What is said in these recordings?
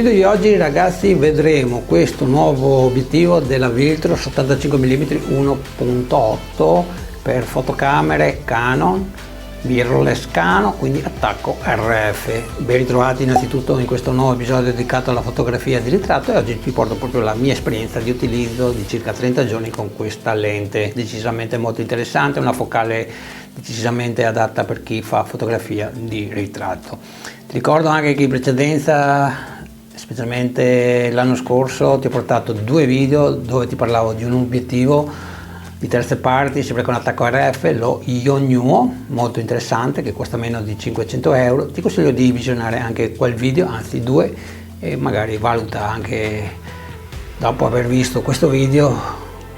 video di oggi ragazzi vedremo questo nuovo obiettivo della Viltros 85 mm 1.8 per fotocamere Canon, mirrorless Canon, quindi attacco RF. Ben ritrovati innanzitutto in questo nuovo episodio dedicato alla fotografia di ritratto, e oggi vi porto proprio la mia esperienza di utilizzo di circa 30 giorni con questa lente decisamente molto interessante, una focale decisamente adatta per chi fa fotografia di ritratto. Ti ricordo anche che in precedenza, specialmente l'anno scorso, ti ho portato 2 video dove ti parlavo di un obiettivo di terze parti, sempre con attacco RF, lo Yongnuo, molto interessante, che costa meno di 500 euro. Ti consiglio di visionare anche quel video, anzi 2, e magari valuta anche, dopo aver visto questo video,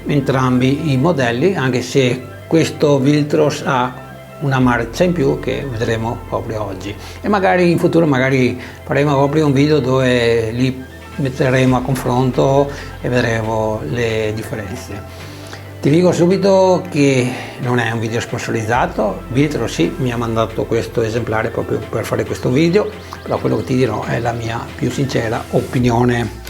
entrambi i modelli, anche se questo Viltros ha una marcia in più che vedremo proprio oggi, e magari in futuro faremo proprio un video dove li metteremo a confronto e vedremo le differenze. Ti dico subito che non è un video sponsorizzato. Viltros sì, mi ha mandato questo esemplare proprio per fare questo video, però quello che ti dirò è la mia più sincera opinione.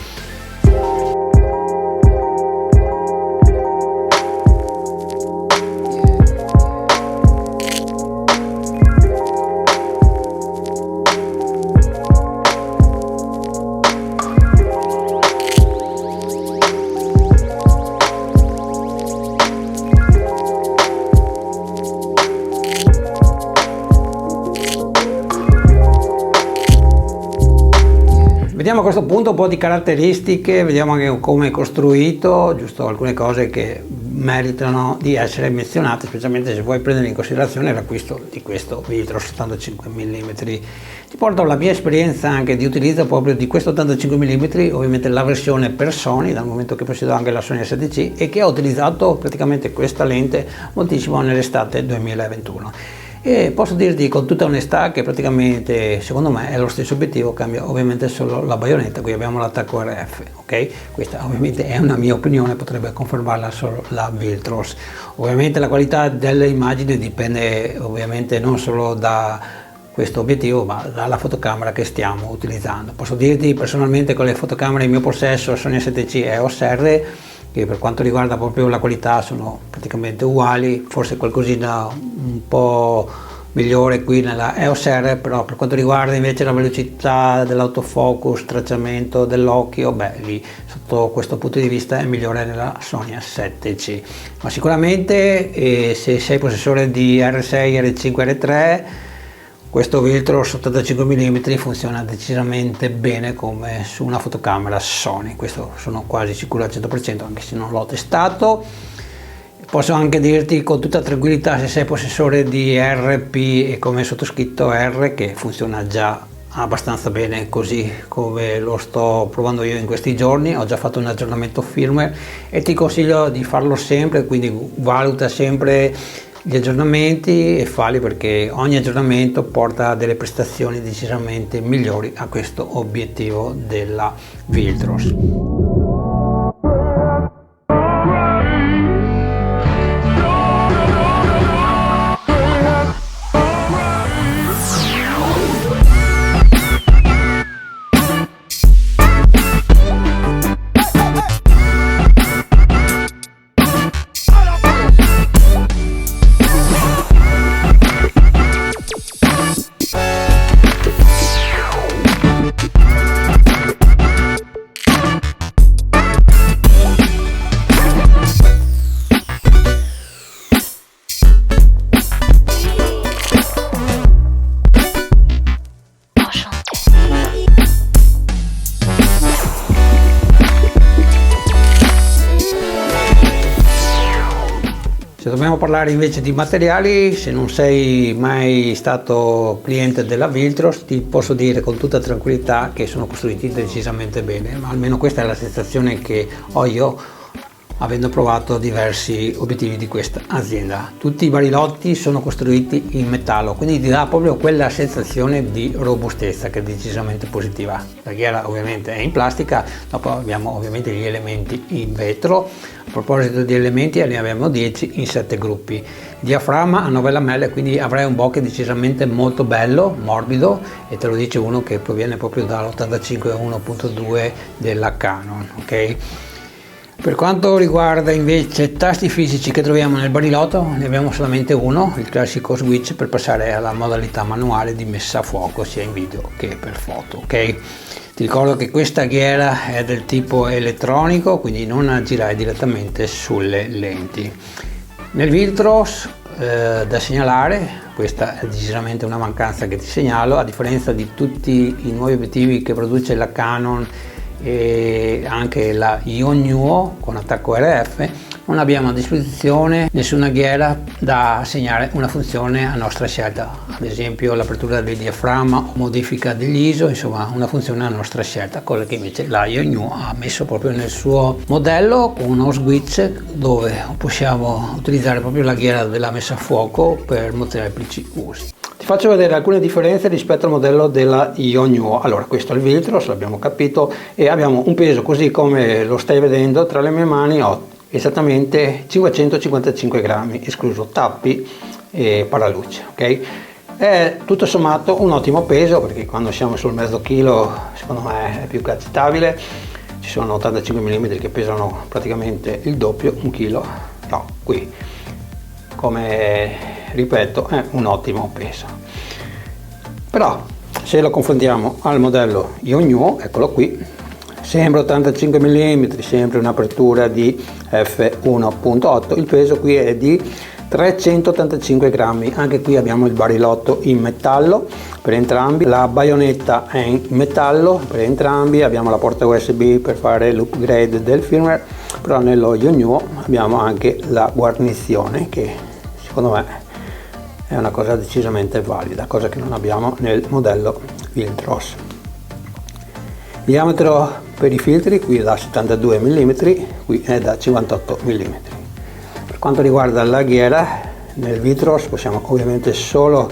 Vediamo a questo punto un po' di caratteristiche, vediamo anche come è costruito, giusto alcune cose che meritano di essere menzionate, specialmente se vuoi prendere in considerazione l'acquisto di questo Viltros 85 mm. Ti porto la mia esperienza anche di utilizzo proprio di questo 85 mm, ovviamente la versione per Sony, dal momento che possiedo anche la Sony A7C e che ho utilizzato praticamente questa lente moltissimo nell'estate 2021. E posso dirti con tutta onestà che praticamente secondo me è lo stesso obiettivo, cambia ovviamente solo la baionetta. Qui abbiamo l'attacco RF, ok? Questa ovviamente è una mia opinione, potrebbe confermarla solo la Viltros. Ovviamente la qualità delle immagini dipende ovviamente non solo da questo obiettivo ma dalla fotocamera che stiamo utilizzando. Posso dirti personalmente con le fotocamere in mio possesso, Sony A7C e EOS R, che per quanto riguarda proprio la qualità sono praticamente uguali, forse qualcosina un po' migliore qui nella EOS R, però per quanto riguarda invece la velocità dell'autofocus, tracciamento dell'occhio, beh, lì sotto questo punto di vista è migliore nella Sony A7C. Ma sicuramente se sei possessore di R6, R5, R3, questo Viltros 85 mm funziona decisamente bene come su una fotocamera Sony, questo sono quasi sicuro al 100%, anche se non l'ho testato. Posso anche dirti con tutta tranquillità, se sei possessore di RP e come sottoscritto R, che funziona già abbastanza bene così come lo sto provando io in questi giorni. Ho già fatto un aggiornamento firmware e ti consiglio di farlo sempre, quindi valuta sempre gli aggiornamenti e falli, perché ogni aggiornamento porta a delle prestazioni decisamente migliori a questo obiettivo della Viltros. Se dobbiamo parlare invece di materiali, se non sei mai stato cliente della Viltros, ti posso dire con tutta tranquillità che sono costruiti decisamente bene, ma almeno questa è la sensazione che ho io avendo provato diversi obiettivi di questa azienda. Tutti i barilotti sono costruiti in metallo, quindi ti dà proprio quella sensazione di robustezza che è decisamente positiva. La ghiera ovviamente è in plastica, dopo abbiamo ovviamente gli elementi in vetro. A proposito di elementi, ne abbiamo 10 in 7 gruppi. Il diaframma a 9 lamelle, quindi avrai un bokeh decisamente molto bello, morbido, e te lo dice uno che proviene proprio dall'85 1.2 della Canon, ok? Per quanto riguarda invece tasti fisici che troviamo nel barilotto, ne abbiamo solamente uno, il classico switch per passare alla modalità manuale di messa a fuoco sia in video che per foto, ok? Ti ricordo che questa ghiera è del tipo elettronico, quindi non agirai direttamente sulle lenti. Nel Viltros da segnalare, questa è decisamente una mancanza che ti segnalo, a differenza di tutti i nuovi obiettivi che produce la Canon e anche la Yongnuo con attacco RF, non abbiamo a disposizione nessuna ghiera da assegnare una funzione a nostra scelta, ad esempio l'apertura del diaframma o modifica degli ISO, insomma una funzione a nostra scelta, cosa che invece la Yongnuo ha messo proprio nel suo modello con uno switch dove possiamo utilizzare proprio la ghiera della messa a fuoco per molteplici usi. Ti faccio vedere alcune differenze rispetto al modello della Yongnuo. Allora, questo è il Viltros, l'abbiamo capito, e abbiamo un peso così come lo stai vedendo tra le mie mani, ho esattamente 555 grammi, escluso tappi e paraluce, ok? È tutto sommato un ottimo peso, perché quando siamo sul mezzo chilo secondo me è più che accettabile. Ci sono 85 mm che pesano praticamente il doppio, un chilo, no, qui come ripeto è un ottimo peso. Però se lo confrontiamo al modello Yongnuo, eccolo qui, sempre 85 mm, sempre un'apertura di f1.8, il peso qui è di 385 grammi, anche qui abbiamo il barilotto in metallo per entrambi, la baionetta è in metallo per entrambi, abbiamo la porta USB per fare l'upgrade del firmware, però nello Yongnuo abbiamo anche la guarnizione che secondo me è una cosa decisamente valida, cosa che non abbiamo nel modello Viltros. Il diametro per i filtri qui è da 72 mm, qui è da 58 mm. Per quanto riguarda la ghiera, nel Viltros possiamo ovviamente solo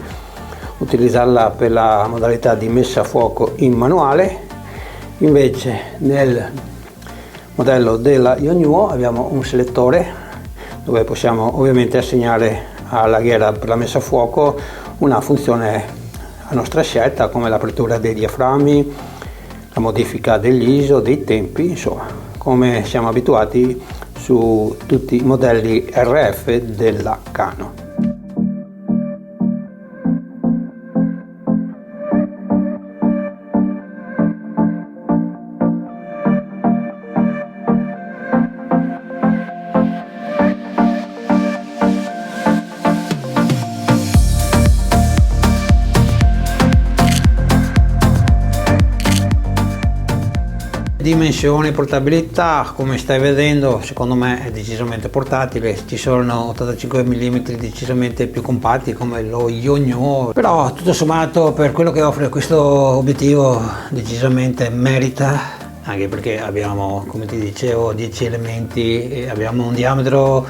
utilizzarla per la modalità di messa a fuoco in manuale, invece nel modello della Yongnuo abbiamo un selettore dove possiamo ovviamente assegnare alla ghiera per la messa a fuoco una funzione a nostra scelta, come l'apertura dei diaframmi, la modifica degli ISO, dei tempi, insomma come siamo abituati su tutti i modelli RF della Canon. Dimensioni, portabilità, come stai vedendo secondo me è decisamente portatile, ci sono 85 mm decisamente più compatti come lo Yongnuo, però tutto sommato per quello che offre questo obiettivo decisamente merita, anche perché abbiamo, come ti dicevo, 10 elementi e abbiamo un diametro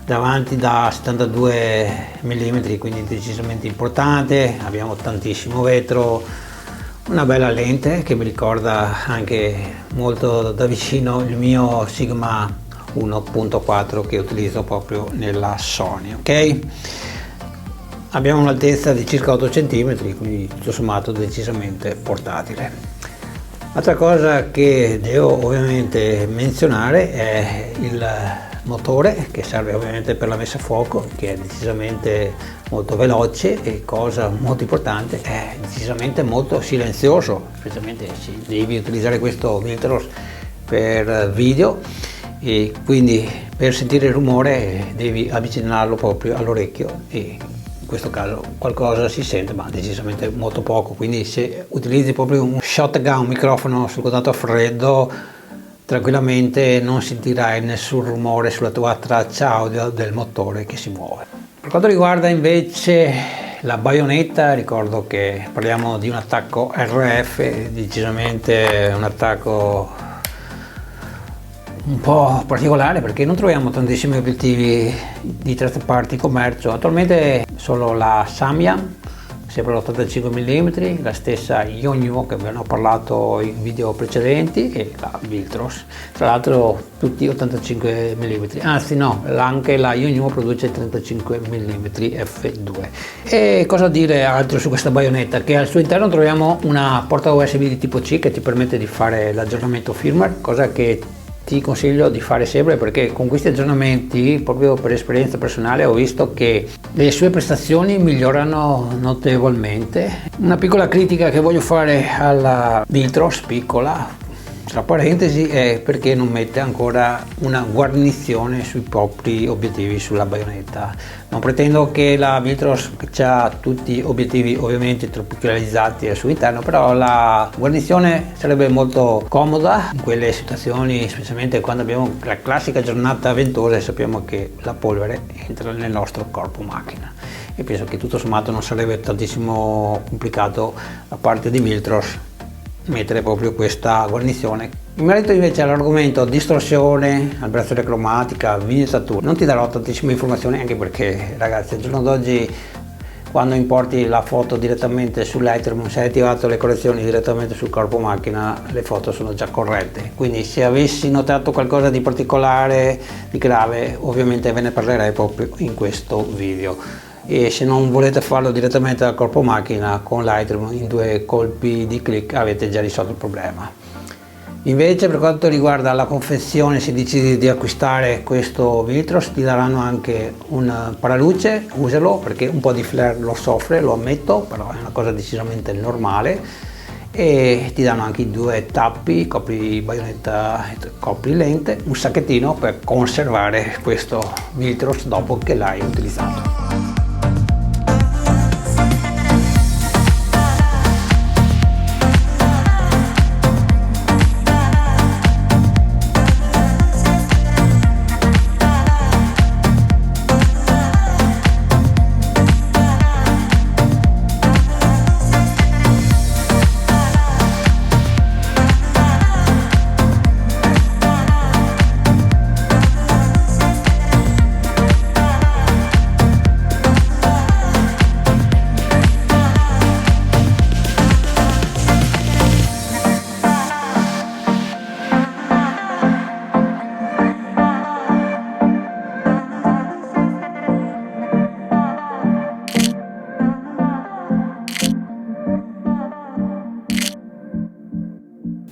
davanti da 72 mm, quindi decisamente importante, abbiamo tantissimo vetro, una bella lente che mi ricorda anche molto da vicino il mio Sigma 1.4 che utilizzo proprio nella Sony, ok? Abbiamo un'altezza di circa 8 cm, quindi tutto sommato decisamente portatile. Altra cosa che devo ovviamente menzionare è il motore, che serve ovviamente per la messa a fuoco, che è decisamente molto veloce e, cosa molto importante, è decisamente molto silenzioso, specialmente se devi utilizzare questo Viltros per video, e quindi per sentire il rumore devi avvicinarlo proprio all'orecchio, e in questo caso qualcosa si sente, ma decisamente molto poco, quindi se utilizzi proprio un shotgun, un microfono sul contatto a freddo, tranquillamente non sentirai nessun rumore sulla tua traccia audio del motore che si muove. Per quanto riguarda invece la baionetta, ricordo che parliamo di un attacco RF, decisamente un attacco un po' particolare perché non troviamo tantissimi obiettivi di terze parti in commercio. Attualmente solo la Samyang, sempre l'85 mm, la stessa Yongnuo che abbiamo parlato in video precedenti e la Viltros, tra l'altro tutti 85 mm, anzi no, anche la Yongnuo produce 35 mm f2. E cosa dire altro su questa baionetta? Che al suo interno troviamo una porta USB di tipo C che ti permette di fare l'aggiornamento firmware, cosa che ti consiglio di fare sempre, perché con questi aggiornamenti, proprio per esperienza personale, ho visto che le sue prestazioni migliorano notevolmente. Una piccola critica che voglio fare alla Viltros, piccola tra parentesi, è perché non mette ancora una guarnizione sui propri obiettivi sulla baionetta. Non pretendo che la Viltros ha tutti obiettivi ovviamente tropicalizzati al suo interno, però la guarnizione sarebbe molto comoda in quelle situazioni, specialmente quando abbiamo la classica giornata ventosa e sappiamo che la polvere entra nel nostro corpo macchina. E penso che tutto sommato non sarebbe tantissimo complicato da parte di Viltros mettere proprio questa guarnizione. In merito invece all'argomento distorsione, aberrazione cromatica, vignettatura, non ti darò tantissime informazioni, anche perché ragazzi al giorno d'oggi quando importi la foto direttamente su Lightroom, se hai attivato le correzioni direttamente sul corpo macchina, le foto sono già corrette. Quindi se avessi notato qualcosa di particolare, di grave, ovviamente ve ne parlerei proprio in questo video. E se non volete farlo direttamente dal corpo macchina, con Lightroom in 2 colpi di clic avete già risolto il problema. Invece per quanto riguarda la confezione, se decidi di acquistare questo Viltros ti daranno anche un paraluce, usalo perché un po' di flare lo soffre, lo ammetto, però è una cosa decisamente normale, e ti danno anche i 2 tappi, copri baionetta e copri lente, un sacchettino per conservare questo Viltros dopo che l'hai utilizzato.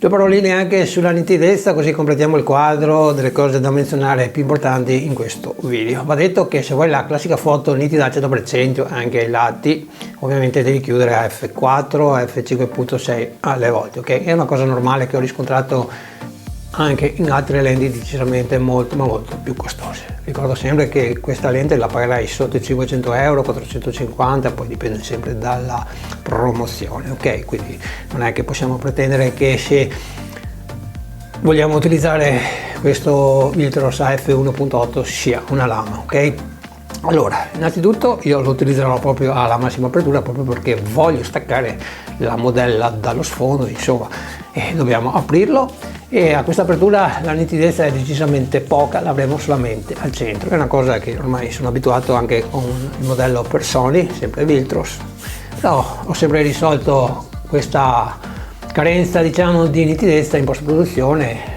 Due paroline anche sulla nitidezza, così completiamo il quadro delle cose da menzionare più importanti in questo video. Va detto che se vuoi la classica foto nitida al 100% anche ai lati, ovviamente devi chiudere a f4, a f5.6 alle volte, ok? È una cosa normale che ho riscontrato anche in altre lenti decisamente molto più costose. Ricordo sempre che questa lente la pagherai sotto i 500 euro, 450, poi dipende sempre dalla promozione, ok? Quindi non è che possiamo pretendere che se vogliamo utilizzare questo Viltros a f1.8 sia una lama, ok? Allora, innanzitutto io lo utilizzerò proprio alla massima apertura, proprio perché voglio staccare la modella dallo sfondo, insomma, e dobbiamo aprirlo, e a questa apertura la nitidezza è decisamente poca, l'avremo solamente al centro. È una cosa che ormai sono abituato anche con il modello per Sony, sempre Viltros, però ho sempre risolto questa carenza, diciamo, di nitidezza in post produzione.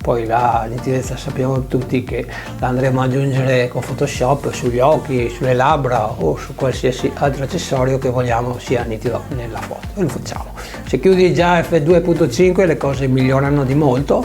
Poi la nitidezza sappiamo tutti che la andremo ad aggiungere con Photoshop sugli occhi, sulle labbra o su qualsiasi altro accessorio che vogliamo sia nitido nella foto, e lo facciamo. Se chiudi già f2.5 le cose migliorano di molto,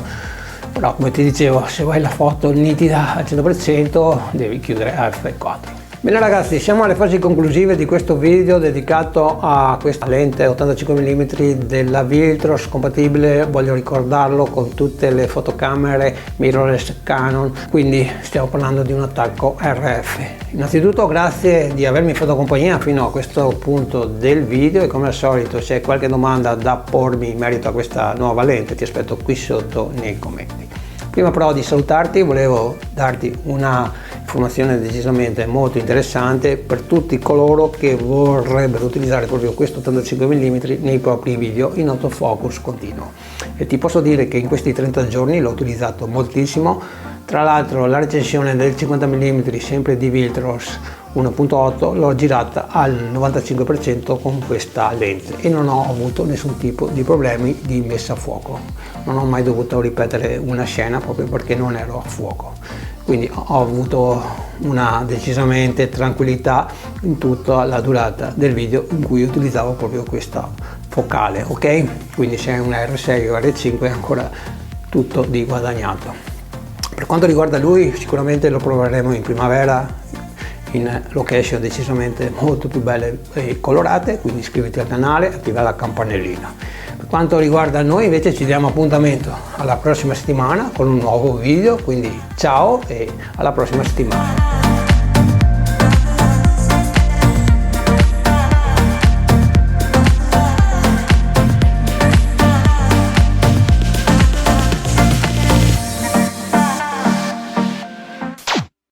però come ti dicevo, se vuoi la foto nitida al 100% devi chiudere a f4. Bene ragazzi, siamo alle fasi conclusive di questo video dedicato a questa lente 85 mm della Viltros, compatibile, voglio ricordarlo, con tutte le fotocamere mirrorless Canon, quindi stiamo parlando di un attacco RF. Innanzitutto grazie di avermi fatto compagnia fino a questo punto del video, e come al solito se hai qualche domanda da pormi in merito a questa nuova lente ti aspetto qui sotto nei commenti. Prima però di salutarti volevo darti una informazione decisamente molto interessante per tutti coloro che vorrebbero utilizzare proprio questo 85 mm nei propri video in autofocus continuo. E ti posso dire che in questi 30 giorni l'ho utilizzato moltissimo. Tra l'altro la recensione del 50 mm sempre di Viltrox 1.8 l'ho girata al 95% con questa lente e non ho avuto nessun tipo di problemi di messa a fuoco. Non ho mai dovuto ripetere una scena proprio perché non ero a fuoco. Quindi ho avuto una decisamente tranquillità in tutta la durata del video in cui utilizzavo proprio questa focale, ok? Quindi se è una R6 o R5 è ancora tutto di guadagnato. Per quanto riguarda lui, sicuramente lo proveremo in primavera in location decisamente molto più belle e colorate, quindi iscriviti al canale e attiva la campanellina. Per quanto riguarda noi invece ci diamo appuntamento alla prossima settimana con un nuovo video, quindi ciao e alla prossima settimana.